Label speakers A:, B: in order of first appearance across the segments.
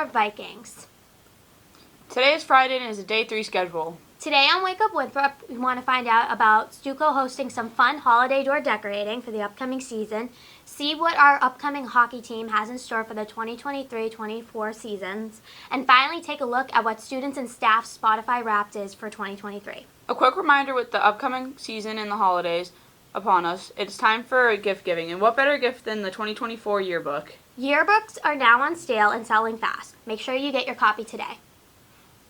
A: Winthrop Vikings.
B: Today is Friday and is a day 3 schedule.
A: Today on Wake Up Winthrop, we want to find out about Stuco hosting some fun holiday door decorating for the upcoming season, see what our upcoming hockey team has in store for the 2023-24 seasons, and finally take a look at what students and staff's Spotify Wrapped is for 2023.
B: A quick reminder with the upcoming season and the holidays upon us, it's time for gift giving, and what better gift than the 2024 yearbook?
A: Yearbooks are now on sale and selling fast. Make sure you get your copy today.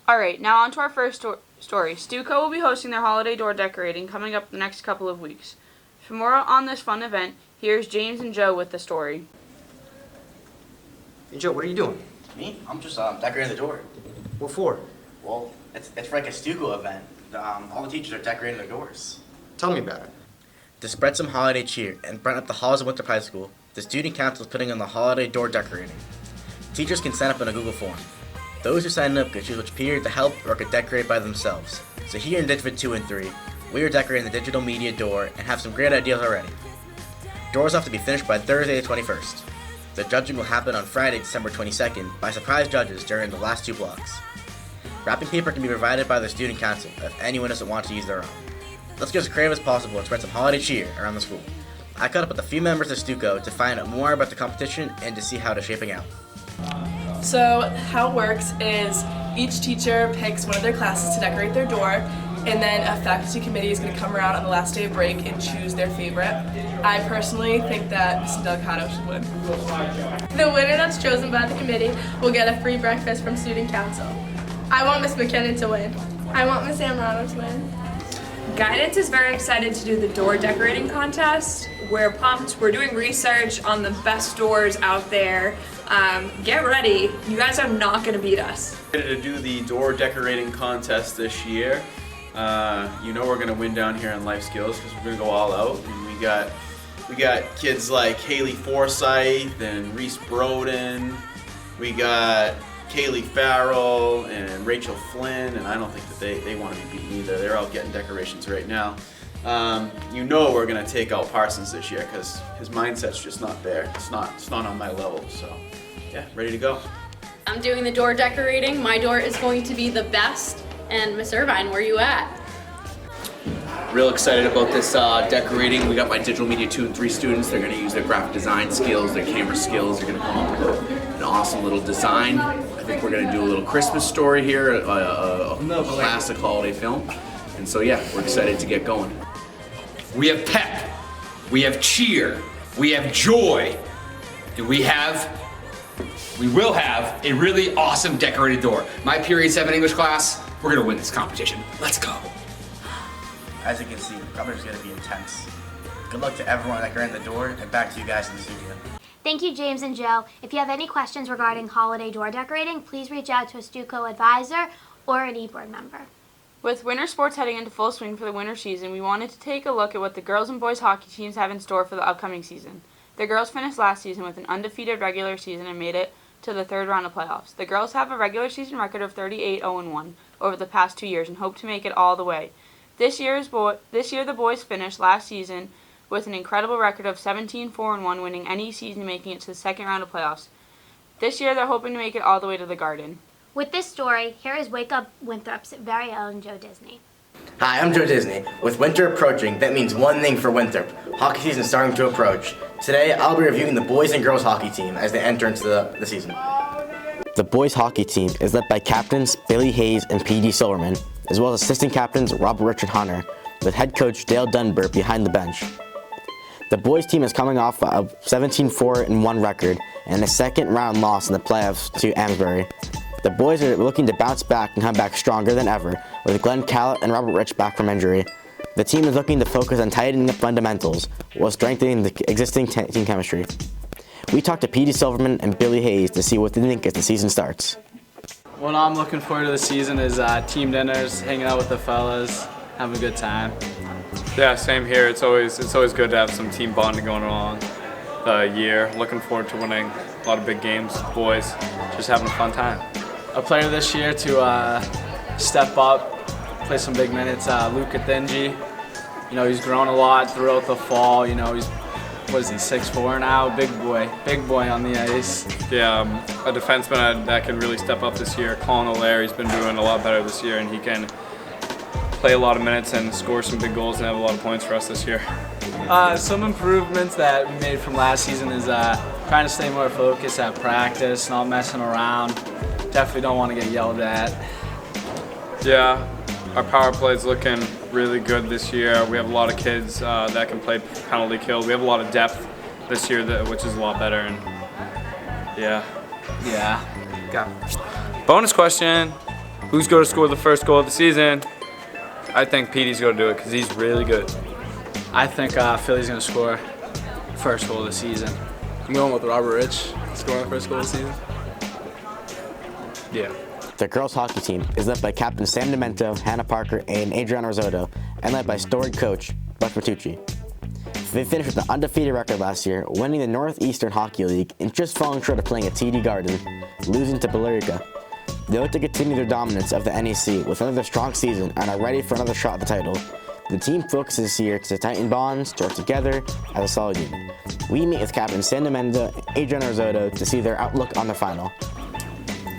B: Alright, now on to our first story. Stuco will be hosting their holiday door decorating coming up the next couple of weeks. For more on this fun event, here's James and Joe with the story.
C: Hey Joe, what are you doing?
D: Me? I'm just decorating the door.
C: What for?
D: Well, it's for like a Stuco event. All the teachers are decorating their doors.
C: Tell me about it.
D: To spread some holiday cheer and brighten up the halls of Winthrop High School, the student council is putting on the holiday door decorating. Teachers can sign up in a Google form. Those who sign up can choose which period to help or could decorate by themselves. So here in District 2 and 3, we are decorating the digital media door and have some great ideas already. Doors have to be finished by Thursday the 21st. The judging will happen on Friday, December 22nd by surprise judges during the last 2 blocks. Wrapping paper can be provided by the student council if anyone doesn't want to use their own. Let's get as creative as possible and spread some holiday cheer around the school. I caught up with a few members of Stuco to find out more about the competition and to see how it's shaping out.
E: So how it works is each teacher picks one of their classes to decorate their door, and then a faculty committee is going to come around on the last day of break and choose their favorite. I personally think that Ms. Delgado should win. The winner that's chosen by the committee will get a free breakfast from student council. I want Ms. McKinnon to win. I want Ms. Amorano to win.
F: Guidance is very excited to do the door decorating contest. We're pumped. We're doing research on the best doors out there. Get ready. You guys are not going to beat us.
G: Ready to do the door decorating contest this year. You know we're going to win down here on life skills because we're going to go all out. And we got kids like Haley Forsyth and Reese Broden. We got Kaylee Farrell and Rachel Flynn, and I don't think that they want to be beaten either. They're out getting decorations right now. You know we're going to take out Parsons this year because his mindset's just not there. It's not on my level. So yeah, ready to go.
H: I'm doing the door decorating. My door is going to be the best. And Miss Irvine, where are you at?
I: Real excited about this decorating. We got my digital media 2 and 3 students. They're going to use their graphic design skills, their camera skills. They're going to come up with an awesome little design. I think we're going to do a little Christmas story here, a classic holiday film. And so yeah, we're excited to get going.
J: We have pep, we have cheer, we have joy, and we will have a really awesome decorated door. My period 7 English class, we're gonna win this competition. Let's go.
D: As you can see, the coverage is going to be intense. Good luck to everyone decorating the door, and back to you guys in the studio.
A: Thank you, James and Joe. If you have any questions regarding holiday door decorating, please reach out to a Stuco advisor or an e-board member.
B: With winter sports heading into full swing for the winter season, we wanted to take a look at what the girls and boys hockey teams have in store for the upcoming season. The girls finished last season with an undefeated regular season and made it to the 3rd round of playoffs. The girls have a regular season record of 38-0-1 over the past 2 years and hope to make it all the way. This year the boys finished last season with an incredible record of 17-4-1, winning any season, making it to the 2nd round of playoffs. This year they're hoping to make it all the way to the Garden.
A: With this story, here is Wake Up Winthrop's very own Joe Disney.
D: Hi, I'm Joe Disney. With winter approaching, that means one thing for Winthrop. Hockey season is starting to approach. Today, I'll be reviewing the boys and girls hockey team as they enter into the season. The boys hockey team is led by captains Billy Hayes and P.D. Silverman, as well as assistant captains Robert Richard Hunter, with head coach Dale Dunbar behind the bench. The boys team is coming off a 17-4-1 record and a 2nd round loss in the playoffs to Amesbury. The boys are looking to bounce back and come back stronger than ever, with Glenn Callett and Robert Rich back from injury. The team is looking to focus on tightening up fundamentals while strengthening the existing team chemistry. We talked to P.D. Silverman and Billy Hayes to see what they think as the season starts.
K: What I'm looking forward to the season is team dinners, hanging out with the fellas, having a good time.
L: Yeah, same here. It's always good to have some team bonding going along the year. Looking forward to winning a lot of big games, boys. Just having a fun time.
K: A player this year to step up, play some big minutes. Luca Thenji. You know, he's grown a lot throughout the fall. You know, he's what is he, 6'4" now? Big boy on the ice.
L: Yeah, a defenseman that can really step up this year. Colin O'Leary's been doing a lot better this year, and he can play a lot of minutes and score some big goals and have a lot of points for us this year.
K: Some improvements that we made from last season is trying to stay more focused at practice, not messing around. Definitely don't want to get yelled at.
L: Yeah, our power play is looking really good this year. We have a lot of kids that can play penalty kill. We have a lot of depth this year, which is a lot better. And yeah. Bonus question: who's going to score the first goal of the season? I think Petey's going to do it because he's really good.
K: I think Philly's going to score first goal of the season.
M: I'm going with Robert Rich scoring the first goal of the season.
K: Yeah.
D: The girls hockey team is led by Captain Sam Demento, Hannah Parker, and Adriana Risotto, and led by storied coach Buck Bertucci. They finished with an undefeated record last year, winning the Northeastern Hockey League and just falling short of playing at TD Garden, losing to Billerica. They look to continue their dominance of the NEC with another strong season and are ready for another shot at the title. The team focuses this year to tighten bonds, to work together as a solid unit. We meet with Captain Sam Demento and Adriana Risotto to see their outlook on the final.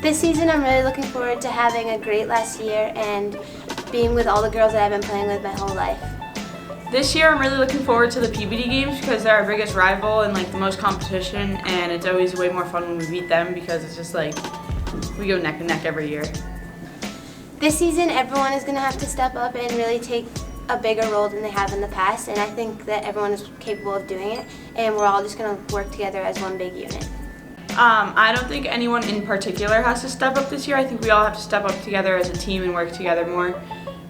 N: This season I'm really looking forward to having a great last year and being with all the girls that I've been playing with my whole life.
B: This year I'm really looking forward to the PBD games because they're our biggest rival and like the most competition, and it's always way more fun when we beat them because it's just like we go neck and neck every year.
N: This season everyone is going to have to step up and really take a bigger role than they have in the past, and I think that everyone is capable of doing it, and we're all just going to work together as one big unit.
B: I don't think anyone in particular has to step up this year. I think we all have to step up together as a team and work together more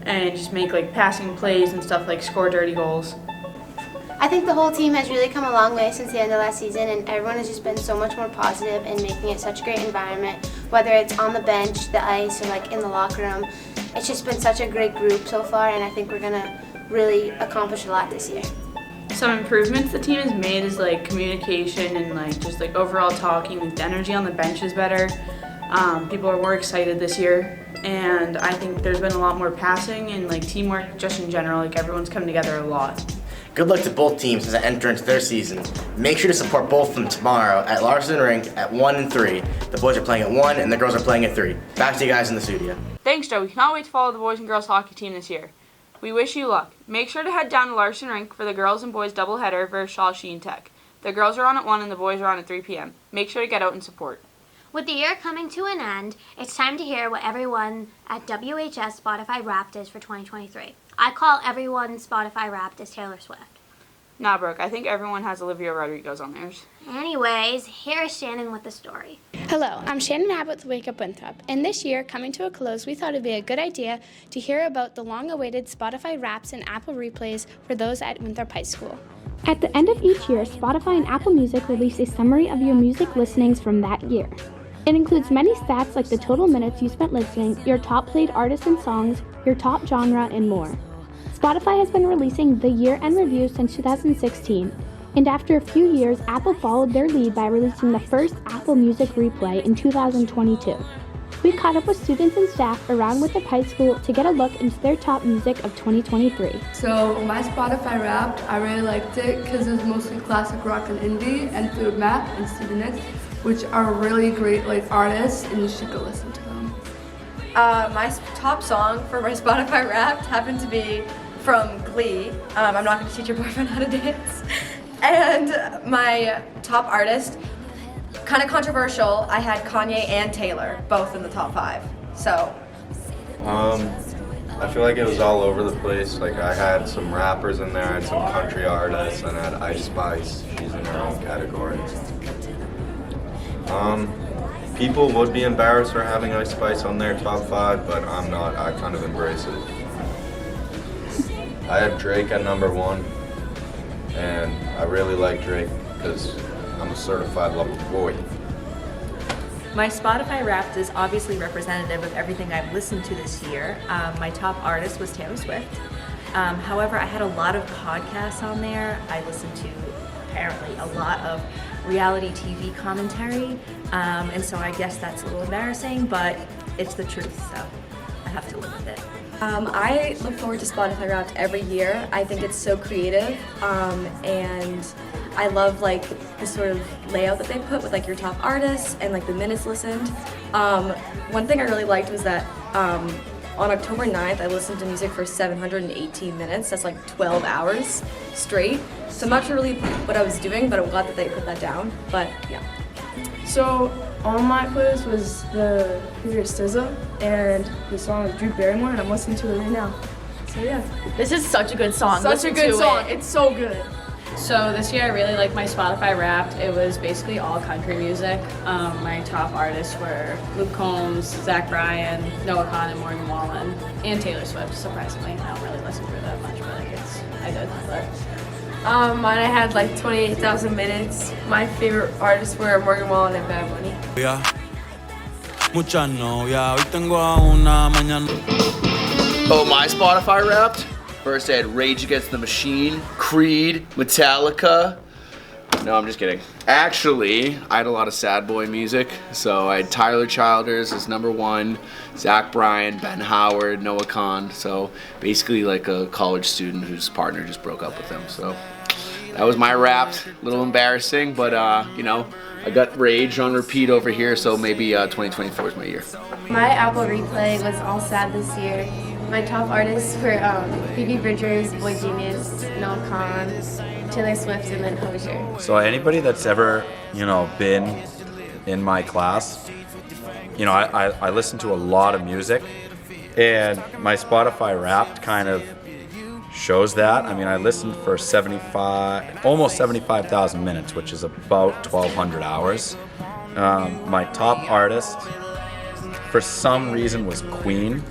B: and just make like passing plays and stuff, like score dirty goals.
N: I think the whole team has really come a long way since the end of last season, and everyone has just been so much more positive and making it such a great environment, whether it's on the bench, the ice, or like in the locker room. It's just been such a great group so far, and I think we're going to really accomplish a lot this year.
B: Some improvements the team has made is like communication and like just like overall talking. Like the energy on the bench is better. People are more excited this year, and I think there's been a lot more passing and like teamwork just in general. Like everyone's come together a lot.
D: Good luck to both teams as they enter into their season. Make sure to support both of them tomorrow at Larsen Rink at 1 and 3. The boys are playing at 1 and the girls are playing at 3. Back to you guys in the studio.
B: Thanks, Joe. We cannot wait to follow the boys and girls hockey team this year. We wish you luck. Make sure to head down to Larsen Rink for the girls and boys doubleheader versus Shawsheen Tech. The girls are on at 1 and the boys are on at 3 p.m. Make sure to get out and support.
A: With the year coming to an end, it's time to hear what everyone at WHS Spotify Wrapped is for 2023. I call everyone Spotify Wrapped as Taylor Swift.
B: Nah, Brooke, I think everyone has Olivia Rodrigo's on theirs.
A: Anyways, here is Shannon with the story.
O: Hello, I'm Shannon Abbott with Wake Up Winthrop, and this year, coming to a close, we thought it'd be a good idea to hear about the long-awaited Spotify Wraps and Apple Replays for those at Winthrop High School.
P: At the end of each year, Spotify and Apple Music release a summary of your music listenings from that year. It includes many stats like the total minutes you spent listening, your top played artists and songs, your top genre, and more. Spotify has been releasing the year-end reviews since 2016, and after a few years, Apple followed their lead by releasing the first Apple Music Replay in 2022. We caught up with students and staff around Winthrop High School to get a look into their top music of 2023.
Q: So my Spotify Wrapped, I really liked it because it was mostly classic rock and indie, and Fleetwood Mac and Stevie Nicks, which are really great artists, and you should go listen to them.
R: My top song for my Spotify Wrapped happened to be from Glee. I'm not going to teach your boyfriend how to dance. And my top artist, kind of controversial, I had Kanye and Taylor, both in the top 5. So.
S: I feel like it was all over the place. Like I had some rappers in there, I had some country artists, and I had Ice Spice. She's in her own category. People would be embarrassed for having Ice Spice on their top 5, but I'm not. I kind of embrace it. I had Drake at number 1, and I really like Drake because I'm a certified lover boy.
T: My Spotify Wrapped is obviously representative of everything I've listened to this year. My top artist was Taylor Swift. However, I had a lot of podcasts on there. I listened to apparently a lot of reality TV commentary, and so I guess that's a little embarrassing, but it's the truth, so I have to live with it.
R: I look forward to Spotify Wrapped every year. I think it's so creative, and I love like the sort of layout that they put with like your top artists and like the minutes listened. One thing I really liked was that on October 9th, I listened to music for 718 minutes. That's like 12 hours straight. So I'm not sure really what I was doing, but I'm glad that they put that down. But yeah.
Q: So on my playlist was the previous SZA and the song of Drew Barrymore, and I'm listening to it right now. So yeah.
H: This is such a good song.
Q: Such
H: Listen
Q: a good
H: to
Q: song.
H: it.
Q: It's so good.
H: So this year I really liked my Spotify Wrapped. It was basically all country music. My top artists were Luke Combs, Zach Bryan, Noah Kahan, and Morgan Wallen, and Taylor Swift. Surprisingly, I don't really listen to her that much, but I did. But
Q: Mine I had like 28,000 minutes. My favorite artists were Morgan Wallen and Bad Bunny.
I: Oh, my Spotify Wrapped? First I had Rage Against the Machine, Creed, Metallica. No, I'm just kidding. Actually, I had a lot of sad boy music. So I had Tyler Childers as number 1, Zach Bryan, Ben Howard, Noah Kahan. So basically like a college student whose partner just broke up with him. So that was my Wrapped. A little embarrassing, but you know, I got Rage on repeat over here, so maybe 2024 is my year.
N: My Apple Replay was all sad this year. My top artists were Phoebe Bridgers, Boy Genius, Noah Kahan, Taylor Swift, and then Hozier.
U: So anybody that's ever, been in my class, I listen to a lot of music, and my Spotify Wrapped kind of shows that. I mean, I listened for almost 75,000 minutes, which is about 1,200 hours. My top artist, for some reason, was Queen.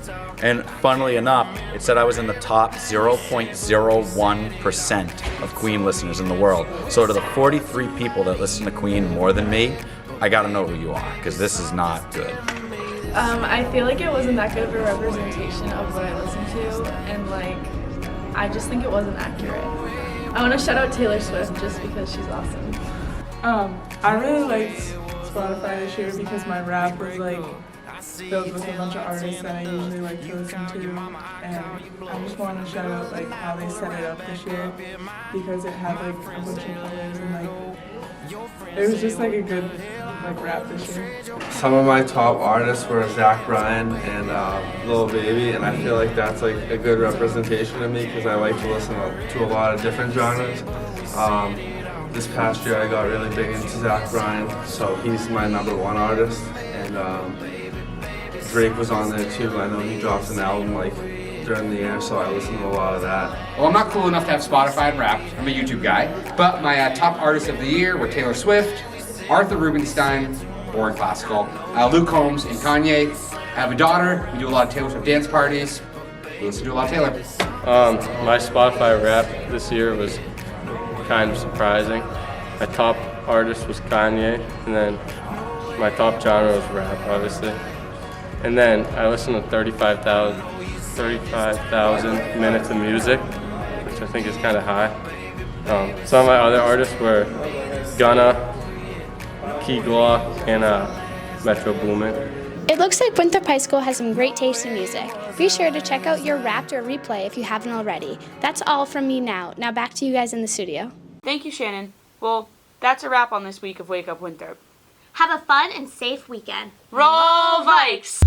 U: And funnily enough, it said I was in the top 0.01% of Queen listeners in the world. So to the 43 people that listen to Queen more than me, I gotta know who you are, because this is not good.
E: I feel like it wasn't that good of a representation of what I listened to, and I just think it wasn't accurate. I want to shout out Taylor Swift just because she's awesome.
V: I really liked Spotify this year because my rap was filled with a bunch of artists that I usually like to listen to, and I just want to shout out how they set it up this year because it had a bunch of colors and it was just a good rap this year.
M: Some of my top artists were Zach Bryan and Lil Baby, and I feel like that's a good representation of me because I like to listen to a lot of different genres. This past year I got really big into Zach Bryan, so he's my number 1 artist, and Drake was on there too. I know he dropped an album during the year, so I listened to a lot of that.
J: Well, I'm not cool enough to have Spotify and Wrapped. I'm a YouTube guy. But my top artists of the year were Taylor Swift, Arthur Rubinstein, boring classical, Luke Combs, and Kanye. I have a daughter. We do a lot of Taylor Swift dance parties. We listen to a lot of Taylor.
L: My Spotify Wrapped this year was kind of surprising. My top artist was Kanye, and then my top genre was rap, obviously. And then I listened to 35,000 minutes of music, which I think is kind of high. Some of my other artists were Gunna, Key Glock, and Metro Boomin.
O: It looks like Winthrop High School has some great taste in music. Be sure to check out your Wrapped or Replay if you haven't already. That's all from me now. Now back to you guys in the studio.
B: Thank you, Shannon. Well, that's a wrap on this week of Wake Up Winthrop.
A: Have a fun and safe weekend.
B: Roll Vikes!